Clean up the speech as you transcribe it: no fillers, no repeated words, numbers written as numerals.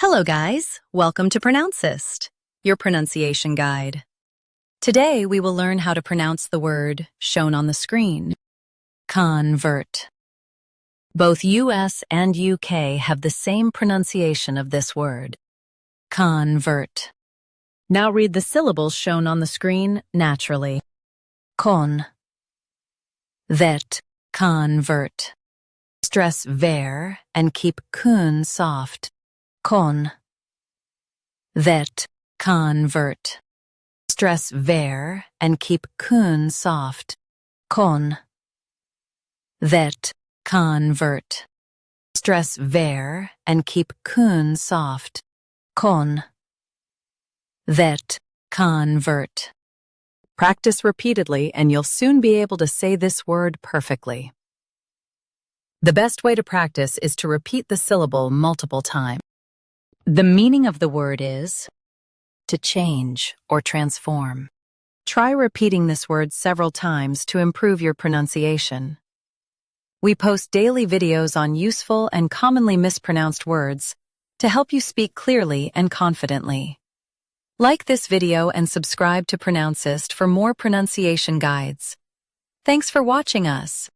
Hello guys, welcome to Pronouncist, your pronunciation guide. Today we will learn how to pronounce the word shown on the screen, convert. Both US and UK have the same pronunciation of this word, convert. Now read the syllables shown on the screen naturally. Con, vet, convert. Stress ver and keep kun soft. Con, vet, convert. Stress ver and keep kun soft. Con, vet, convert. Stress ver and keep kun soft. Con, vet, convert. Practice repeatedly and you'll soon be able to say this word perfectly. The best way to practice is to repeat the syllable multiple times. The meaning of the word is to change or transform. Try repeating this word several times to improve your pronunciation. We post daily videos on useful and commonly mispronounced words to help you speak clearly and confidently. Like this video and subscribe to Pronouncist for more pronunciation guides. Thanks for watching us.